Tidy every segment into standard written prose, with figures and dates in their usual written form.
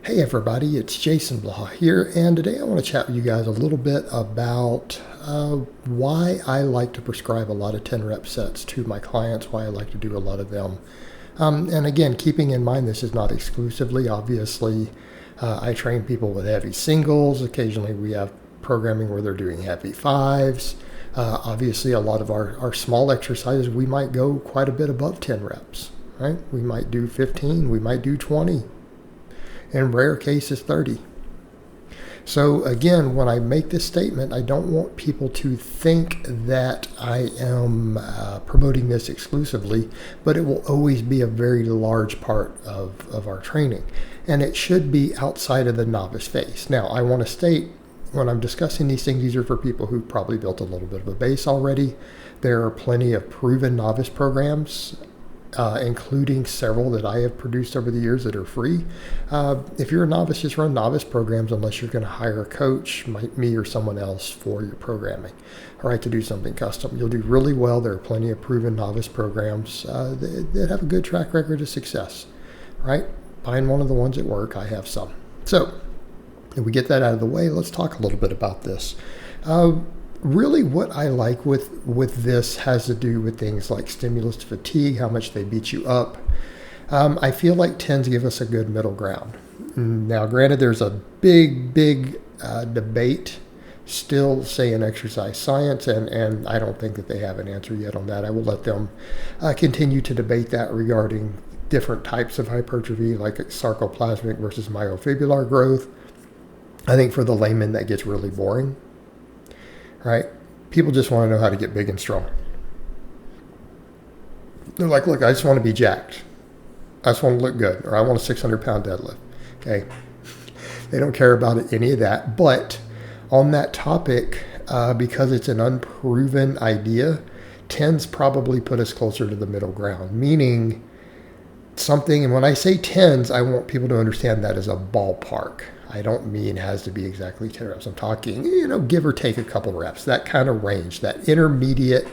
Hey everybody, it's Jason Blaha here, and today I want to chat with you guys a little bit about why I like to prescribe a lot of 10 rep sets to my clients, why I like to do a lot of them. And again, keeping in mind this is not exclusively, obviously, I train people with heavy singles. Occasionally we have programming where they're doing heavy fives. Obviously, a lot of our small exercises, we might go quite a bit above 10 reps, right? We might do 15, we might do 20. In rare cases, 30. So again, when I make this statement, I don't want people to think that I am promoting this exclusively, but it will always be a very large part of our training. And it should be outside of the novice phase. Now, I want to state, when I'm discussing these things, these are for people who've probably built a little bit of a base already. There are plenty of proven novice programs, including several that I have produced over the years that are free. If you're a novice, just run novice programs unless you're going to hire a coach, me or someone else, for your programming, all right, to do something custom. You'll do really well. There are plenty of proven novice programs that have a good track record of success, right? Find one of the ones that work. I have some. So if we get that out of the way, let's talk a little bit about this. Really what I like with this has to do with things like stimulus to fatigue, how much they beat you up. I feel like 10s give us a good middle ground. Now, granted, there's a big debate still, say, in exercise science, and I don't think that they have an answer yet on that. I will let them continue to debate that regarding different types of hypertrophy, like sarcoplasmic versus myofibrillar growth. I think for the layman, that gets really boring. Right? People just want to know how to get big and strong. They're like, look, I just want to be jacked. I just want to look good. Or I want a 600-pound deadlift. Okay? They don't care about any of that. But on that topic, because it's an unproven idea, 10s probably put us closer to the middle ground. Meaning something, and when I say 10s, I want people to understand that as a ballpark. I don't mean it has to be exactly 10 reps. I'm talking, give or take a couple reps, that kind of range, that intermediate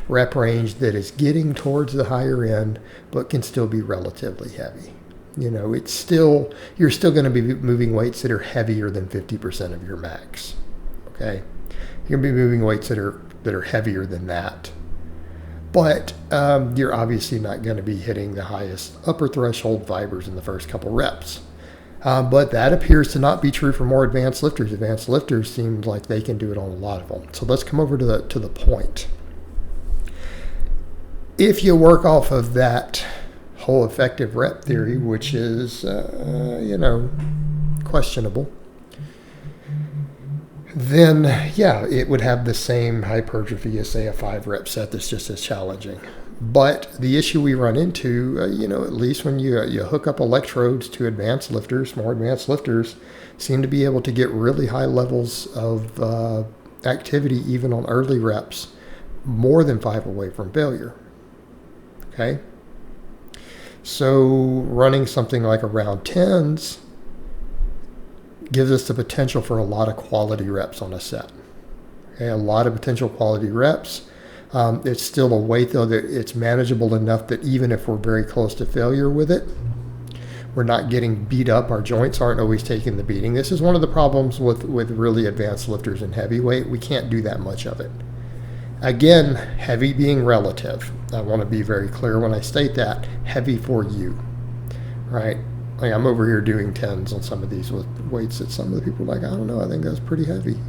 rep range that is getting towards the higher end, but can still be relatively heavy. You're still going to be moving weights that are heavier than 50% of your max. Okay. You're going to be moving weights that are heavier than that. But you're obviously not going to be hitting the highest upper threshold fibers in the first couple reps. But that appears to not be true for more advanced lifters. Advanced lifters seem like they can do it on a lot of them. So let's come over to the point. If you work off of that whole effective rep theory, which is, questionable, then, yeah, it would have the same hypertrophy as, say, a 5-rep set that's just as challenging. But the issue we run into, at least when you hook up electrodes to advanced lifters, more advanced lifters seem to be able to get really high levels of activity even on early reps, more than 5 away from failure. Okay? So running something like around 10s gives us the potential for a lot of quality reps on a set. Okay? A lot of potential quality reps. It's still a weight, though, that it's manageable enough that even if we're very close to failure with it, we're not getting beat up. Our joints aren't always taking the beating. This is one of the problems with really advanced lifters in heavyweight. We can't do that much of it. Again, heavy being relative. I want to be very clear when I state that. Heavy for you, right? Like I'm over here doing 10s on some of these with weights that some of the people are like, I don't know, I think that's pretty heavy,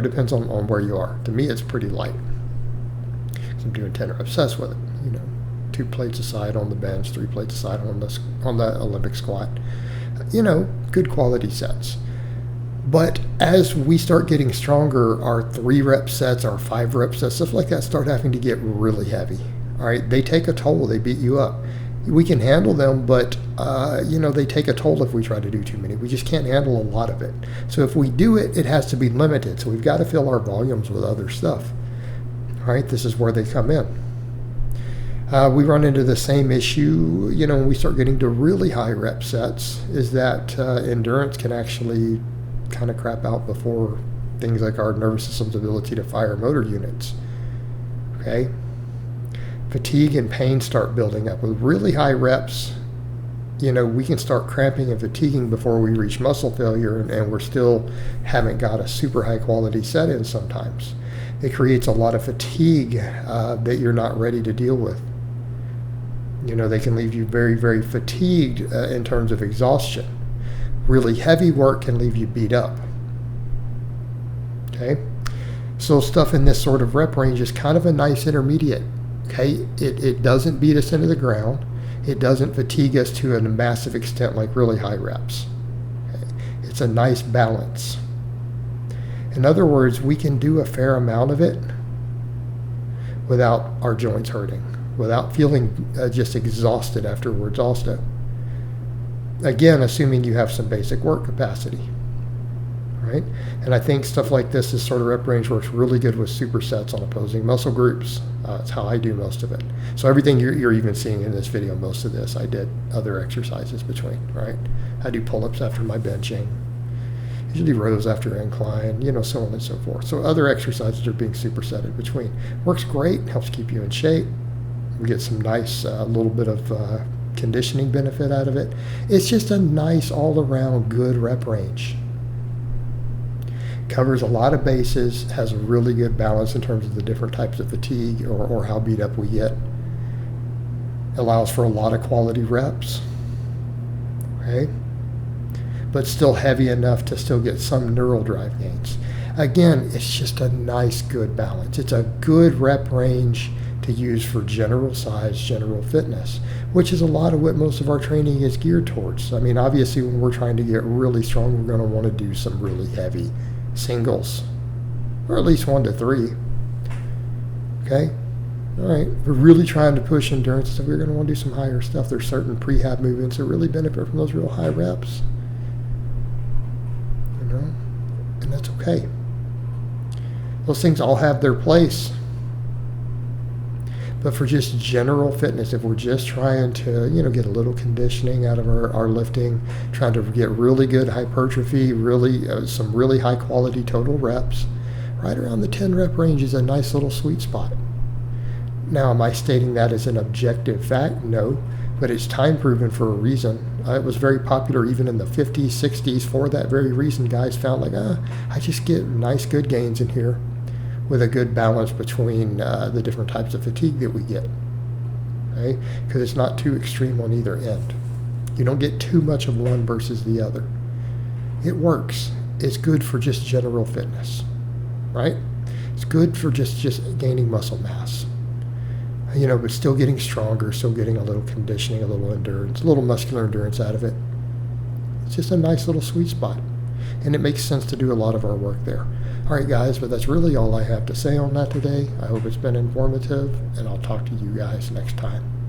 depends on where you are. To me, it's pretty light. I'm doing 10 reps obsessed with it. 2 plates aside on the bench, 3 plates aside on the Olympic squat. Good quality sets. But as we start getting stronger, our 3-rep sets, our 5-rep sets, stuff like that start having to get really heavy. All right, they take a toll. They beat you up. We can handle them, but they take a toll if we try to do too many. We just can't handle a lot of it. So if we do it, it has to be limited. So we've got to fill our volumes with other stuff. All right, this is where they come in. We run into the same issue, when we start getting to really high rep sets, is that endurance can actually kind of crap out before things like our nervous system's ability to fire motor units. Okay? Fatigue and pain start building up. With really high reps, we can start cramping and fatiguing before we reach muscle failure, and we're still haven't got a super high quality set in sometimes. It creates a lot of fatigue that you're not ready to deal with. They can leave you very, very fatigued in terms of exhaustion. Really heavy work can leave you beat up. Okay? So stuff in this sort of rep range is kind of a nice intermediate. Okay? It doesn't beat us into the ground. It doesn't fatigue us to a massive extent like really high reps. Okay? It's a nice balance. In other words, we can do a fair amount of it without our joints hurting, without feeling just exhausted afterwards also. Again, assuming you have some basic work capacity, right? And I think stuff like this sort of rep range works really good with supersets on opposing muscle groups. It's how I do most of it. So everything you're even seeing in this video, most of this, I did other exercises between, right? I do pull-ups after my benching, usually rows after incline, so on and so forth. So other exercises are being supersetted between. Works great, helps keep you in shape. We get some nice little bit of conditioning benefit out of it. It's just a nice all-around good rep range. Covers a lot of bases, has a really good balance in terms of the different types of fatigue or how beat up we get. Allows for a lot of quality reps, okay? But still heavy enough to still get some neural drive gains. Again, it's just a nice, good balance. It's a good rep range to use for general size, general fitness, which is a lot of what most of our training is geared towards. I mean, obviously, when we're trying to get really strong, we're going to want to do some really heavy singles, or at least 1 to 3. Okay? All right. If we're really trying to push endurance, so we're going to want to do some higher stuff. There's certain prehab movements that really benefit from those real high reps. And that's okay. Those things all have their place. But for just general fitness, if we're just trying to, get a little conditioning out of our lifting, trying to get really good hypertrophy, really some really high quality total reps, right around the 10 rep range is a nice little sweet spot. Now, am I stating that as an objective fact? No, but it's time proven for a reason. It was very popular even in the 50s, 60s for that very reason. Guys found I just get nice good gains in here, with a good balance between the different types of fatigue that we get, right? Because it's not too extreme on either end. You don't get too much of one versus the other. It works. It's good for just general fitness, right? It's good for just gaining muscle mass, but still getting stronger, still getting a little conditioning, a little endurance, a little muscular endurance out of it. It's just a nice little sweet spot, and it makes sense to do a lot of our work there. All right, guys, but that's really all I have to say on that today. I hope it's been informative, and I'll talk to you guys next time.